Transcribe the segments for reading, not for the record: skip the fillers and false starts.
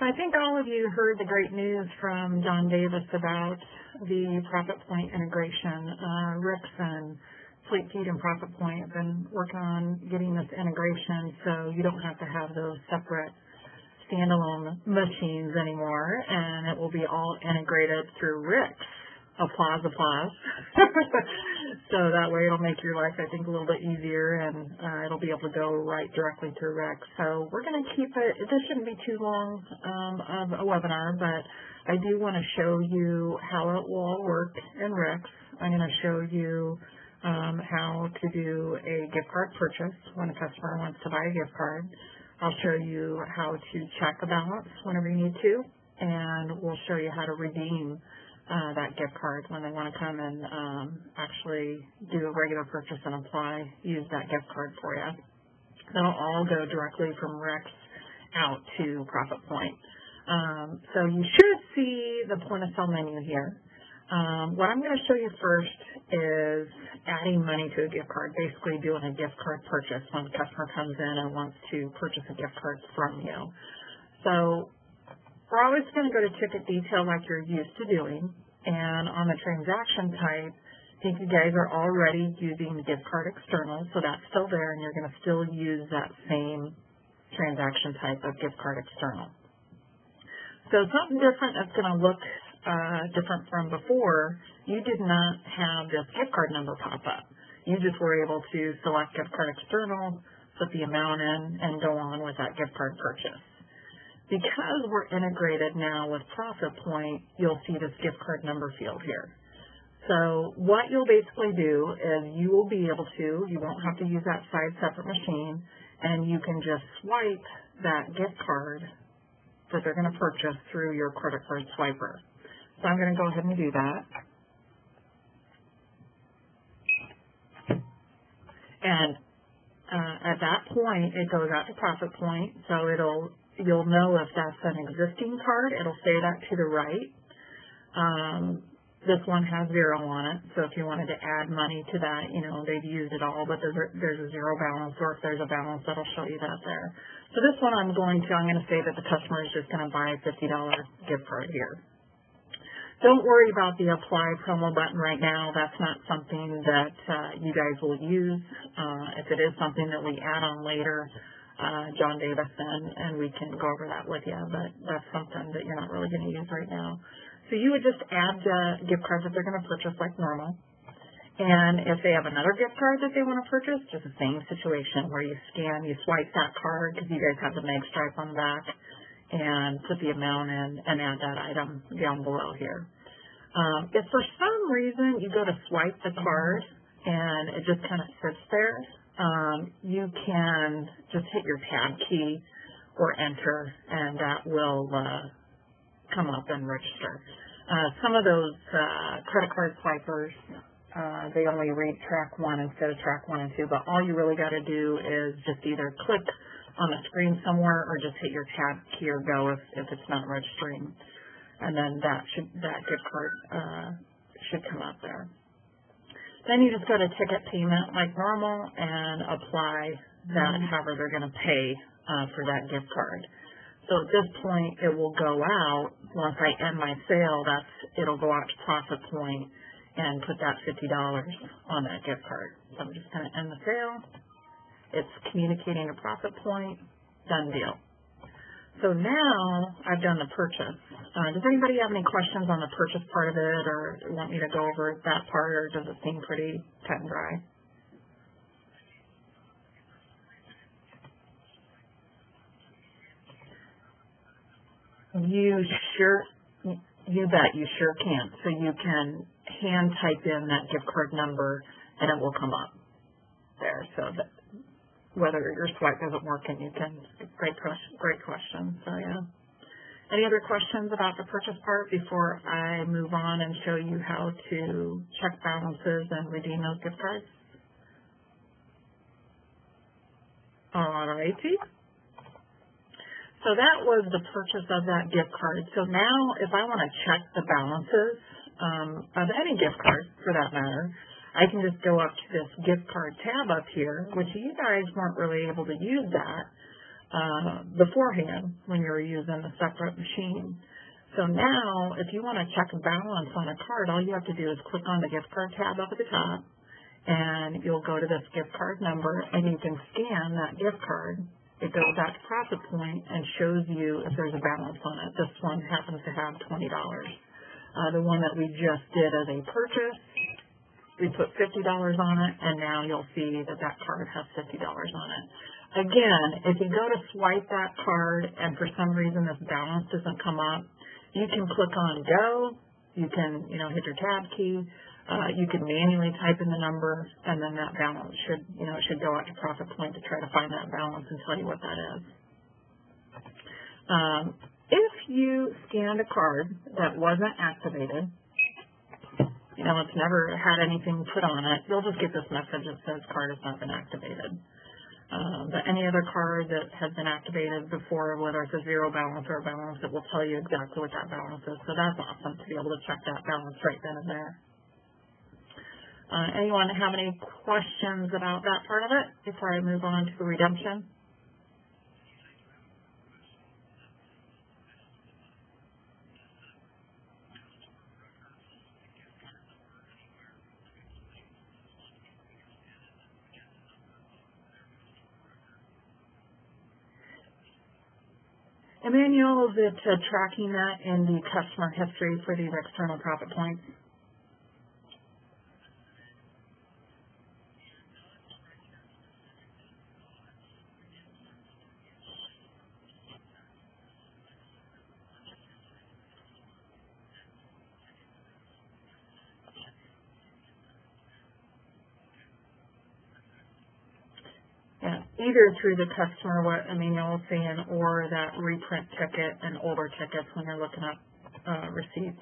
I think all of you heard the great news from John Davis about the ProfitPoint integration. Rick's and FleetFeet and ProfitPoint have been working on getting this integration so you don't have to have those separate standalone machines anymore, and it will be all integrated through Rick's. Applause, applause. So that way it'll make your life, I think, a little bit easier, and it'll be able to go right directly through Rick. So we're going to keep it, this shouldn't be too long of a webinar, but I do want to show you how it will all work in Rick's. I'm going to show you how to do a gift card purchase when a customer wants to buy a gift card. I'll show you how to check a balance whenever you need to, and we'll show you how to redeem that gift card when they want to come and actually do a regular purchase and use that gift card for you. That'll all go directly from Rick's out to ProfitPoint. So you should see the point of sale menu here. What I'm going to show you first is adding money to a gift card, basically doing a gift card purchase when a customer comes in and wants to purchase a gift card from you. So we're always going to go to ticket detail like you're used to doing, and on the transaction type, I think you guys are already using the gift card external, so that's still there, and you're going to still use that same transaction type of gift card external. So something different that's going to look different from before, you did not have this gift card number pop up. You just were able to select gift card external, put the amount in, and go on with that gift card purchase. Because we're integrated now with ProfitPoint, you'll see this gift card number field here. So what you'll basically do is you will be able to, you won't have to use that side separate machine, and you can just swipe that gift card that they're going to purchase through your credit card swiper. So I'm going to go ahead and do that. And at that point, it goes out to ProfitPoint, so you'll know if that's an existing card. It'll say that to the right. This one has 0 on it, so if you wanted to add money to that, they've used it all, but there's a 0 balance, or if there's a balance, that'll show you that there. So this one I'm going to say that the customer is just going to buy a $50 gift card here. Don't worry about the apply promo button right now. That's not something that you guys will use. If it is something that we add on later, John Davis and we can go over that with you, but that's something that you're not really going to use right now. So you would just add the gift card that they're going to purchase like normal. And if they have another gift card that they want to purchase, just the same situation where you swipe that card because you guys have the mag stripe on the back, and put the amount in and add that item down below here. If for some reason you go to swipe the card and it just kind of sits there, you can just hit your tab key or enter, and that will come up and register. Some of those credit card swipers, they only read track 1 instead of track 1 and 2, but all you really got to do is just either click on the screen somewhere or just hit your tab key or go if it's not registering, and then that gift card should come up there. Then you just go to ticket payment like normal and apply that however they're going to pay for that gift card. So at this point, it will go out. Once I end my sale, it'll go out to ProfitPoint and put that $50 on that gift card. So I'm just going to end the sale. It's communicating to ProfitPoint. Done deal. So now I've done the purchase. Does anybody have any questions on the purchase part of it, or want me to go over that part, or does it seem pretty cut and dry? You bet you sure can. So you can hand type in that gift card number and it will come up there. So that whether your swipe doesn't work, and you can, great question. So yeah. Any other questions about the purchase part before I move on and show you how to check balances and redeem those gift cards? All righty. So that was the purchase of that gift card. So now if I want to check the balances of any gift card for that matter, I can just go up to this gift card tab up here, which you guys weren't really able to use that beforehand when you were using a separate machine. So now, if you want to check a balance on a card, all you have to do is click on the gift card tab up at the top, and you'll go to this gift card number, and you can scan that gift card. It goes back to Profit Point and shows you if there's a balance on it. This one happens to have $20. The one that we just did as a purchase, we put $50 on it, and now you'll see that that card has $50 on it. Again, if you go to swipe that card and for some reason this balance doesn't come up, you can click on Go. You can, hit your tab key. You can manually type in the number, and then that balance should, it should go out to Profit Point to try to find that balance and tell you what that is. If you scanned a card that wasn't activated, it's never had anything put on it, you'll just get this message that says card has not been activated. But any other card that has been activated before, whether it's a zero balance or a balance, it will tell you exactly what that balance is. So that's awesome to be able to check that balance right then and there. Anyone have any questions about that part of it before I move on to the redemption? Emmanuel, is it tracking that in the customer history for these external profit points? Yeah, either through the customer, what Emmanuel was saying, or that reprint ticket and older tickets when you're looking up receipts,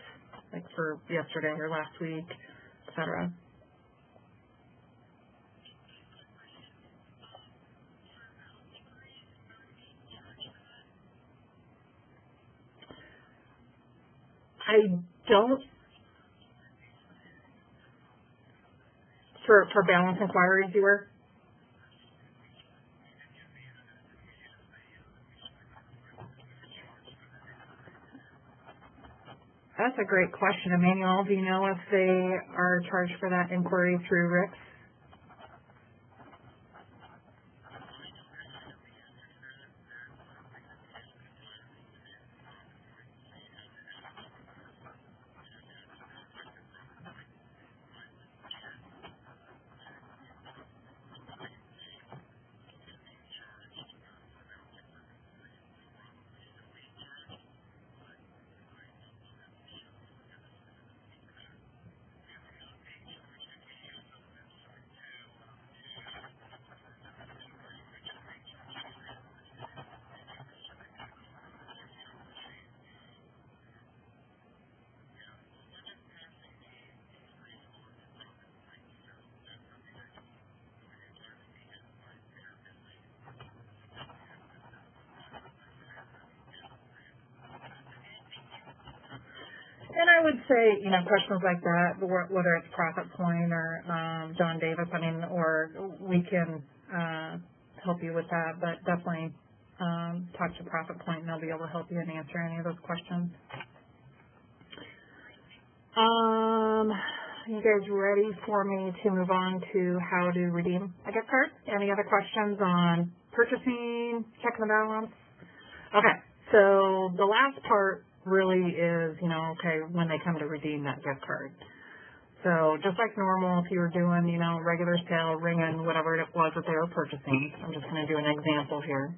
like for yesterday or last week, etc. I don't, for balance inquiries you were? That's a great question, Emmanuel. Do you know if they are charged for that inquiry through RICS? And I would say, questions like that, whether it's Profit Point or John Davis, or we can help you with that, but definitely talk to Profit Point and they'll be able to help you and answer any of those questions. You guys ready for me to move on to how to redeem a gift card? Any other questions on purchasing, checking the balance? Okay, so the last part really is, when they come to redeem that gift card. So just like normal, if you were doing, regular sale, ringing, whatever it was that they were purchasing, I'm just going to do an example here.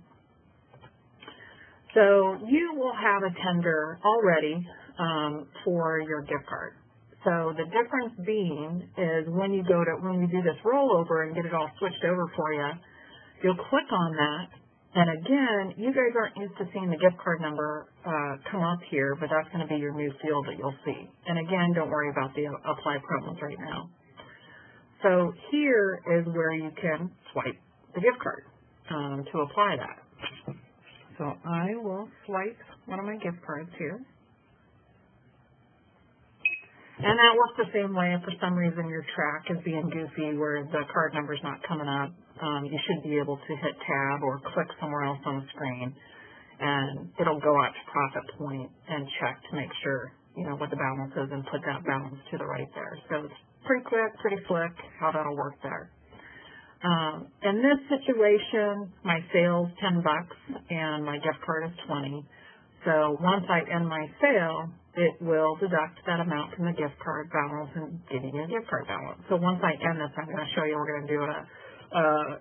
So you will have a tender already for your gift card. So the difference being is when you do this rollover and get it all switched over for you, you'll click on that. And again, you guys aren't used to seeing the gift card number come up here, but that's going to be your new field that you'll see. And again, don't worry about the apply promos right now. So here is where you can swipe the gift card to apply that. So I will swipe one of my gift cards here. And that works the same way if for some reason your track is being goofy where the card number's not coming up. You should be able to hit tab or click somewhere else on the screen, and it'll go out to Profit Point and check to make sure, what the balance is and put that balance to the right there. So it's pretty quick, pretty slick how that'll work there. In this situation, my sale's $10 and my gift card is $20. So once I end my sale, it will deduct that amount from the gift card balance and give you a gift card balance. So once I end this, I'm going to show you, we're going to do a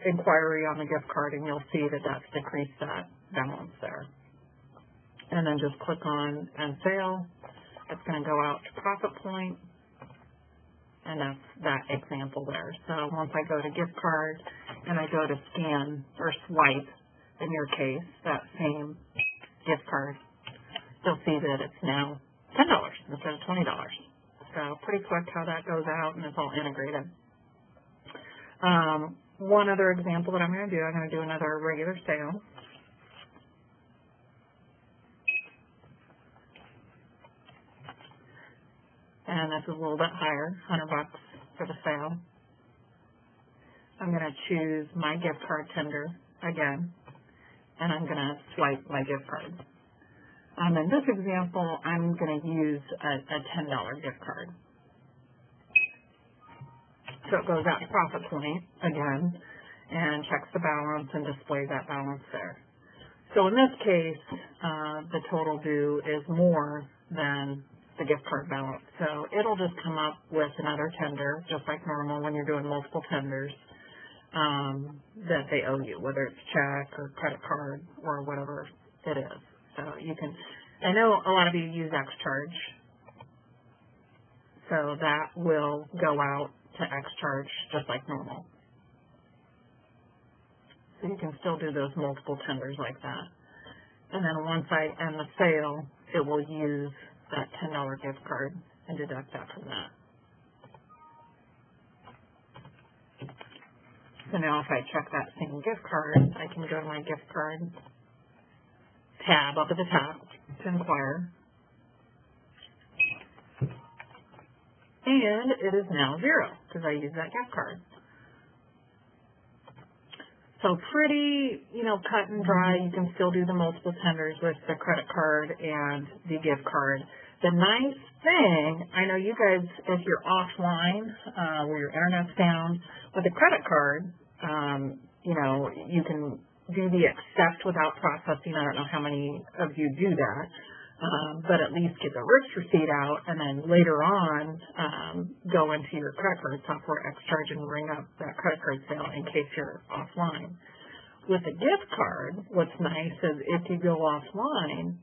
inquiry on the gift card, and you'll see that that's decreased that balance there. And then just click on End Sale. It's going to go out to Profit Point, and that's that example there. So once I go to gift card and I go to scan or swipe, in your case, that same gift card, you'll see that it's now $10 instead of $20. So pretty quick how that goes out, and it's all integrated. One other example that I'm going to do another regular sale. And this is a little bit higher, $100 for the sale. I'm going to choose my gift card tender again, and I'm going to swipe my gift card. In this example, I'm going to use a $10 gift card. So it goes out to Profit Point again and checks the balance and displays that balance there. So in this case, the total due is more than the gift card balance. So it'll just come up with another tender, just like normal when you're doing multiple tenders, that they owe you, whether it's check or credit card or whatever it is. So you can, I know a lot of you use X-Charge, so that will go out to X-Charge just like normal. So you can still do those multiple tenders like that. And then once I end the sale, it will use that $10 gift card and deduct that from that. So now if I check that same gift card, I can go to my gift card tab up at the top to inquire. And it is now $0 because I used that gift card. So pretty, cut and dry. You can still do the multiple tenders with the credit card and the gift card. The nice thing, I know you guys, if you're offline, where your internet's down, with a credit card, you can do the accept without processing. I don't know how many of you do that. But at least get the RIPS receipt out, and then later on go into your credit card software, X-Charge, and ring up that credit card sale in case you're offline. With a gift card, what's nice is if you go offline,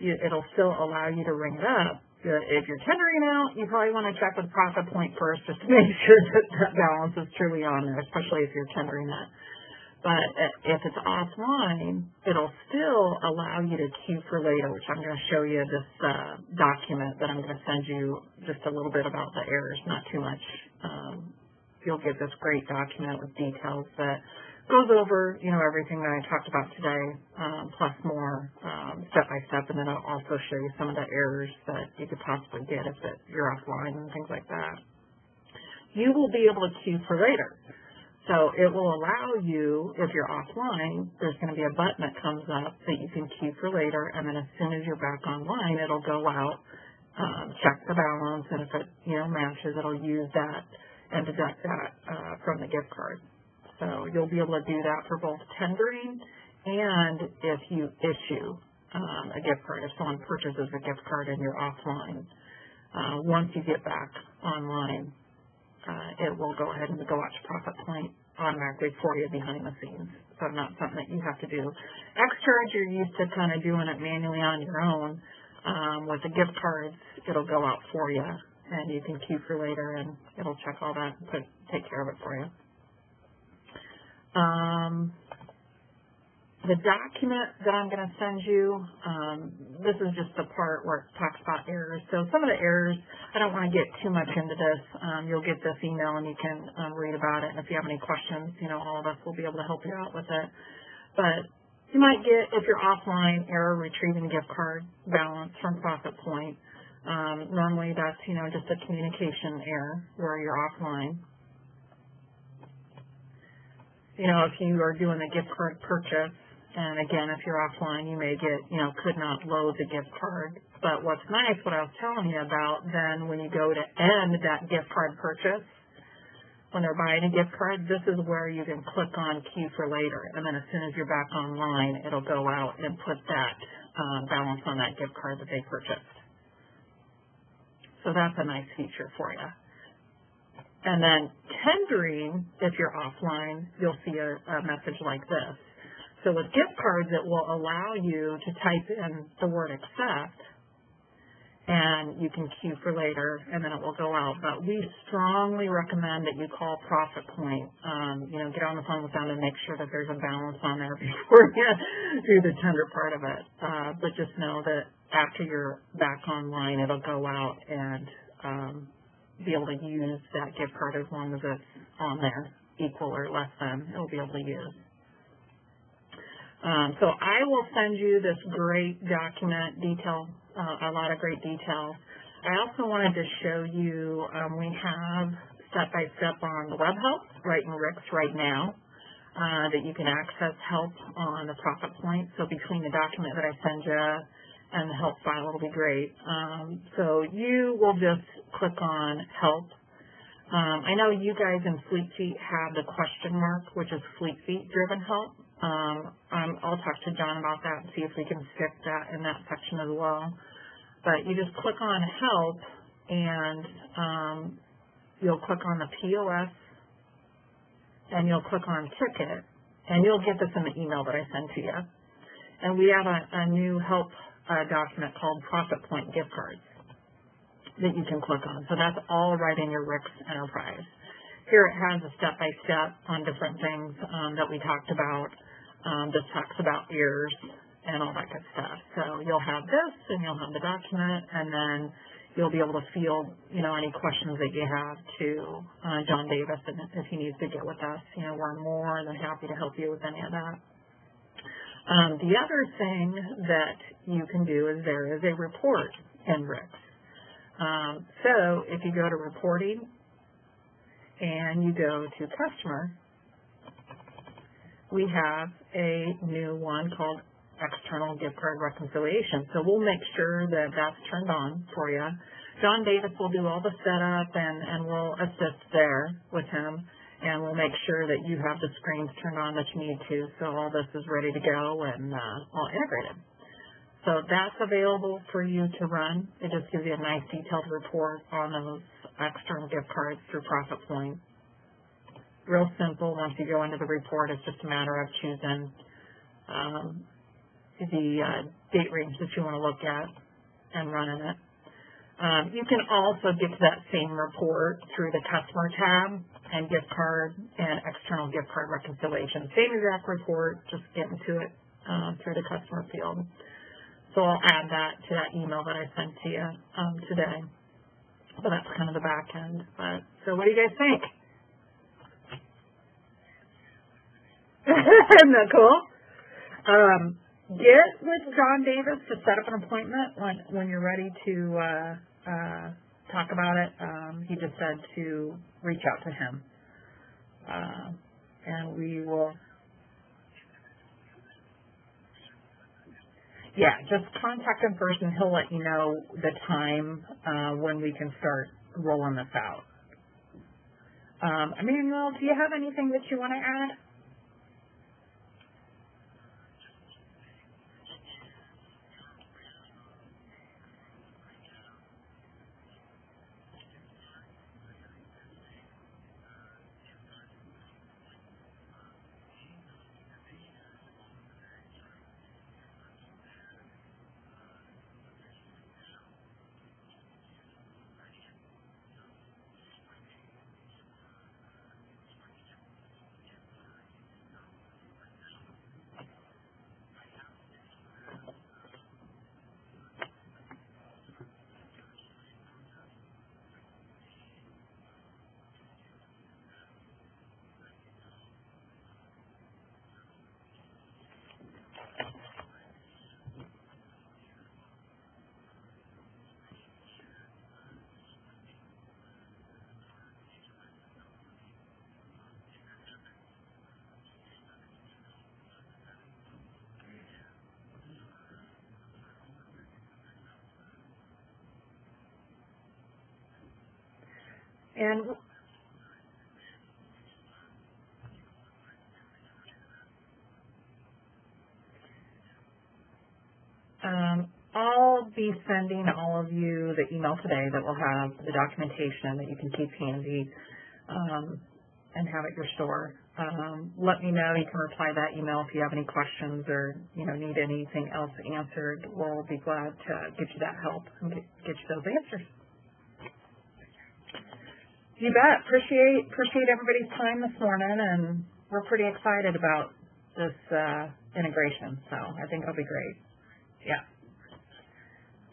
it'll still allow you to ring it up. If you're tendering out, you probably want to check with Profit Point first just to make sure that that balance is truly on there, especially if you're tendering that. But if it's offline, it'll still allow you to queue for later, which I'm going to show you this document that I'm going to send you just a little bit about the errors, not too much. You'll get this great document with details that goes over, everything that I talked about today, plus more step by step, and then I'll also show you some of the errors that you could possibly get if you're offline and things like that. You will be able to queue for later. So it will allow you, if you're offline, there's going to be a button that comes up that you can queue for later, and then as soon as you're back online, it'll go out, check the balance, and if it matches, it'll use that and deduct that from the gift card. So you'll be able to do that for both tendering and if you issue a gift card. If someone purchases a gift card and you're offline, once you get back online, it will go ahead and go out to Profit Point automatically for you behind the scenes. So not something that you have to do. X-Charge, you're used to kind of doing it manually on your own. With the gift cards, it'll go out for you, and you can queue for later, and it'll check all that and take care of it for you. The document that I'm going to send you, this is just the part where it talks about errors. So some of the errors, I don't want to get too much into this. You'll get this email and you can read about it. And if you have any questions, all of us will be able to help you out with it. But you might get, if you're offline, error retrieving gift card balance from Profit Point. Normally that's, just a communication error where you're offline. If you are doing a gift card purchase, and again, if you're offline, you may get, could not load the gift card. But what's nice, what I was telling you about, then when you go to end that gift card purchase, when they're buying a gift card, this is where you can click on queue for later. And then as soon as you're back online, it'll go out and put that balance on that gift card that they purchased. So that's a nice feature for you. And then tendering, if you're offline, you'll see a message like this. So with gift cards, it will allow you to type in the word accept, and you can queue for later, and then it will go out. But we strongly recommend that you call ProfitPoint. Get on the phone with them and make sure that there's a balance on there before you do the tender part of it. But just know that after you're back online, it'll go out and be able to use that gift card as long as it's on there, equal or less than, it'll be able to use. So I will send you this great document, a lot of great details. I also wanted to show you, we have step-by-step on the web help right in Rick's right now that you can access help on the ProfitPoint. So between the document that I send you and the help file, it'll be great. So you will just click on help. I know you guys in FleetFeet have the question mark, which is FleetFeet driven help. I'll talk to John about that and see if we can stick that in that section as well. But you just click on help, and you'll click on the POS, and you'll click on ticket, and you'll get this in the email that I send to you. And we have a new help document called ProfitPoint gift cards that you can click on. So that's all right in your Rick's Enterprise. Here it has a step-by-step on different things that we talked about. This talks about ears and all that good stuff. So you'll have this, and you'll have the document, and then you'll be able to field, any questions that you have to John Davis, and if he needs to get with us, we're more than happy to help you with any of that. The other thing that you can do is there is a report in Rick's. So if you go to reporting and you go to customer, we have a new one called external gift card reconciliation. So we'll make sure that that's turned on for you. John Davis will do all the setup, and we'll assist there with him, and we'll make sure that you have the screens turned on that you need to, so all this is ready to go and all integrated. So that's available for you to run. It just gives you a nice detailed report on those external gift cards through ProfitPoint. Real simple. Once you go into the report, it's just a matter of choosing the date range that you want to look at and running it. You can also get to that same report through the customer tab and gift card and external gift card reconciliation. Same exact report, just getting to it through the customer field. So I'll add that to that email that I sent to you today. So that's kind of the back end. So what do you guys think? Isn't that cool? Get with John Davis to set up an appointment when you're ready to talk about it. He just said to reach out to him. And we will... Yeah, just contact him first, and he'll let you know the time when we can start rolling this out. Emmanuel, do you have anything that you want to add? And I'll be sending all of you the email today that will have the documentation that you can keep handy and have at your store. Let me know. You can reply to that email if you have any questions or need anything else answered. We'll be glad to get you that help and get you those answers. You bet. Appreciate everybody's time this morning, and we're pretty excited about this integration. So I think it'll be great. Yeah.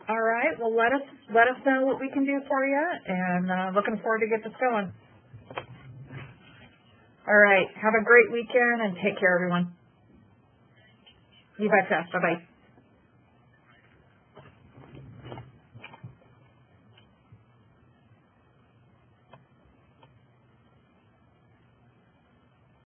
All right. Well, let us know what we can do for you, and looking forward to get this going. All right. Have a great weekend, and take care, everyone. You betcha. Bye-bye.